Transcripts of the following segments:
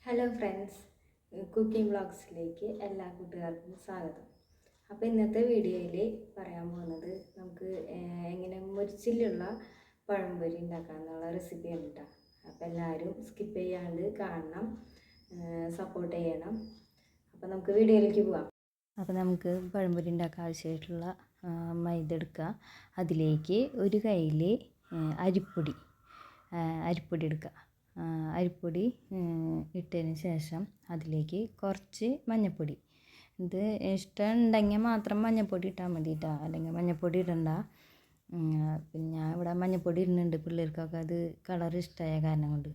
Hello friends, cooking വ്ളോഗ്സിലേക്ക് എല്ലാ കൂട്ടുകാർക്കും സ്വാഗതം. അപ്പോൾ ഇന്നത്തെ വീഡിയോയിൽ പറയാൻ പോകുന്നത് നമുക്ക് എങ്ങനെ മുരിച്ചിലുള്ള പഴംപൊരി ഉണ്ടാക്കാമെന്നുള്ള റെസിപ്പിയാണ് കേട്ടോ. അപ്പോൾ എല്ലാവരും സ്കിപ്പ് ചെയ്യാണ്ട് കാണണം, സപ്പോർട്ട് ചെയ്യണം. അപ്പോൾ നമുക്ക് വീഡിയോയിലേക്ക് പോകാം. അപ്പോൾ നമുക്ക് പഴംപൊരി ഉണ്ടാക്കാൻ ആവശ്യമായിട്ടുള്ള മൈദ എടുക്കുക. അതിലേക്ക് ഒരു കയ്യിൽ അരിപ്പൊടി എടുക്കുക. അരിപ്പൊടി ഇട്ടതിന് ശേഷം അതിലേക്ക് കുറച്ച് മഞ്ഞൾപ്പൊടി. ഇത് ഇഷ്ടമുണ്ടെങ്കിൽ മാത്രം മഞ്ഞൾപ്പൊടി ഇട്ടാൽ മതി കേട്ടോ, അല്ലെങ്കിൽ മഞ്ഞൾപ്പൊടി ഇടണ്ട. പിന്നെ ഞാൻ ഇവിടെ മഞ്ഞൾപ്പൊടി ഇടുന്നുണ്ട്, പിള്ളേർക്കൊക്കെ അത് കളർ ഇഷ്ടമായ കാരണം കൊണ്ട്.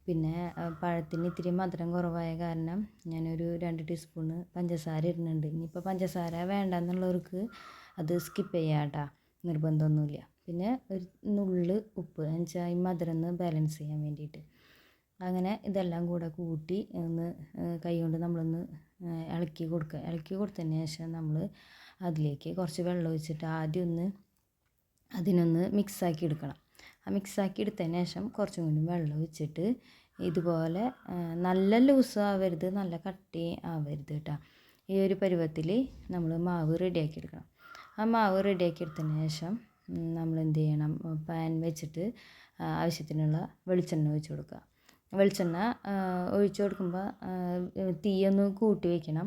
പിന്നെ പഴത്തിന് ഇത്തിരി മധുരം കുറവായ കാരണം ഞാനൊരു 2 ടീസ്പൂണ് പഞ്ചസാര ഇടുന്നുണ്ട്. ഇനിയിപ്പോൾ പഞ്ചസാര വേണ്ടെന്നുള്ളവർക്ക് അത് സ്കിപ്പ് ചെയ്യാം കേട്ടോ, നിർബന്ധമൊന്നുമില്ല. പിന്നെ ഒരു നുള്ള് ഉപ്പ്, എന്നുവെച്ചാൽ ഈ മധുരം ഒന്ന് ബാലൻസ് ചെയ്യാൻ വേണ്ടിയിട്ട്. അങ്ങനെ ഇതെല്ലാം കൂടെ കൂട്ടി ഒന്ന് കൈ കൊണ്ട് നമ്മളൊന്ന് ഇളക്കി കൊടുക്കുക. ഇളക്കി കൊടുത്തതിന് ശേഷം നമ്മൾ അതിലേക്ക് കുറച്ച് വെള്ളം ഒഴിച്ചിട്ട് ആദ്യം ഒന്ന് അതിനൊന്ന് മിക്സാക്കി എടുക്കണം. ആ മിക്സാക്കി എടുത്തതിന് ശേഷം കുറച്ചും കൂടി വെള്ളം ഒഴിച്ചിട്ട് ഇതുപോലെ നല്ല ലൂസ് ആവരുത്, നല്ല കട്ടി ആവരുത് കേട്ടോ. ഈ ഒരു പരുവത്തിൽ നമ്മൾ മാവ് റെഡിയാക്കി എടുക്കണം. ആ മാവ് റെഡിയാക്കി എടുത്തതിന് ശേഷം നമ്മൾ എന്ത് ചെയ്യണം, പാൻ വെച്ചിട്ട് ആവശ്യത്തിനുള്ള വെളിച്ചെണ്ണ ഒഴിച്ച് കൊടുക്കുക. വെളിച്ചെണ്ണ ഒഴിച്ച് കൊടുക്കുമ്പോൾ തീയൊന്ന് കൂട്ടി വയ്ക്കണം,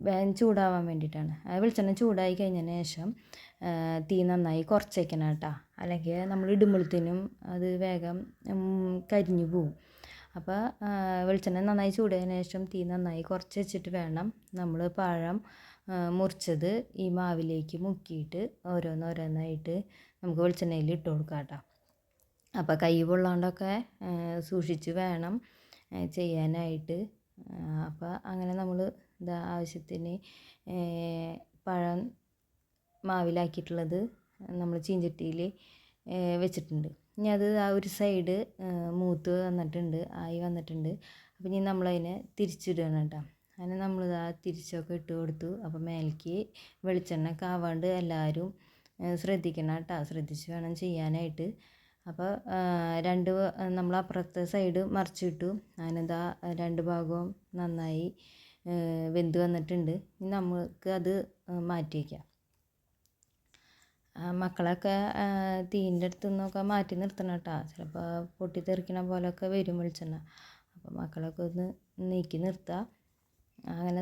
വേഗം ചൂടാവാൻ വേണ്ടിയിട്ടാണ്. വെളിച്ചെണ്ണ ചൂടായി കഴിഞ്ഞതിന് ശേഷം തീ നന്നായി കുറച്ച് വയ്ക്കണം കേട്ടോ, അല്ലെങ്കിൽ നമ്മൾ ഇടുമ്പോഴത്തേനും അത് വേഗം കരിഞ്ഞു പോവും. അപ്പോൾ വെളിച്ചെണ്ണ നന്നായി ചൂടായതിനു ശേഷം തീ നന്നായി കുറച്ച് വെച്ചിട്ട് വേണം നമ്മൾ പഴം മുറിച്ചത് ഈ മാവിലേക്ക് മുക്കിയിട്ട് ഓരോന്നോരോന്നായിട്ട് നമുക്ക് വെളിച്ചെണ്ണയിൽ ഇട്ട് കൊടുക്കാം കേട്ടോ. അപ്പോൾ കൈ പൊള്ളാണ്ടൊക്കെ സൂക്ഷിച്ച് വേണം ചെയ്യാനായിട്ട്. അപ്പോൾ അങ്ങനെ നമ്മൾ ആവശ്യത്തിന് പഴം മാവിലാക്കിയിട്ടുള്ളത് നമ്മൾ ചീഞ്ചട്ടിയിൽ വെച്ചിട്ടുണ്ട്. ഇനി അത് ആ ഒരു സൈഡ് മൂത്ത് വന്നിട്ടുണ്ട്. അപ്പോൾ ഇനി നമ്മളതിനെ തിരിച്ചിടണം കേട്ടോ. അങ്ങനെ നമ്മൾ തിരിച്ചൊക്കെ ഇട്ട് കൊടുത്തു. അപ്പോൾ മേലേക്ക് വെളിച്ചെണ്ണ കാവാണ്ട് എല്ലാവരും ശ്രദ്ധിക്കണം കേട്ടോ, ശ്രദ്ധിച്ച് വേണം ചെയ്യാനായിട്ട്. അപ്പോൾ നമ്മൾ അപ്പുറത്തെ സൈഡ് മറിച്ചിട്ടു. അതിനെന്താ 2 ഭാഗവും നന്നായി വെന്ത് വന്നിട്ടുണ്ട്. ഇനി നമുക്ക് അത് മാറ്റി വയ്ക്കാം. മക്കളൊക്കെ തീൻ്റെ അടുത്ത് നിന്നൊക്കെ മാറ്റി നിർത്തണം കേട്ടോ, ചിലപ്പോൾ പൊട്ടിത്തെറിക്കണ പോലെയൊക്കെ വരും വെളിച്ചെണ്ണ. അപ്പോൾ മക്കളൊക്കെ ഒന്ന് നീക്കി നിർത്തുക. അങ്ങനെ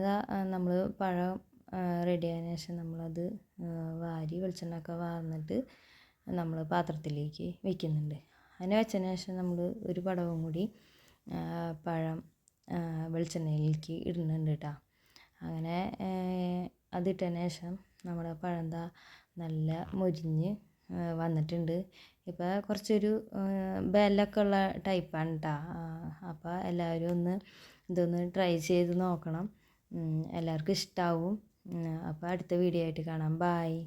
നമ്മൾ പഴം റെഡി ആയതിനു ശേഷം നമ്മളത് വാരി വെളിച്ചെണ്ണയൊക്കെ വാർന്നിട്ട് നമ്മൾ പാത്രത്തിലേക്ക് വയ്ക്കുന്നുണ്ട്. അതിന് വെച്ചതിന് ശേഷം നമ്മൾ ഒരു പടവും കൂടി പഴം വെളിച്ചെണ്ണയിലേക്ക് ഇടുന്നുണ്ട് കേട്ടോ. അങ്ങനെ അതിട്ടതിന് ശേഷം നമ്മുടെ പഴം നല്ല മൊരിഞ്ഞ് വന്നിട്ടുണ്ട്. ഇപ്പോൾ കുറച്ചൊരു ബെല്ലൊക്കെ ഉള്ള ടൈപ്പാണ് കേട്ടോ. അപ്പോൾ എല്ലാവരും ഇതൊന്ന് ട്രൈ ചെയ്ത് നോക്കണം, എല്ലാവർക്കും ഇഷ്ടമാവും. അപ്പോൾ അടുത്ത വീഡിയോ ആയിട്ട് കാണാം. ബായ്.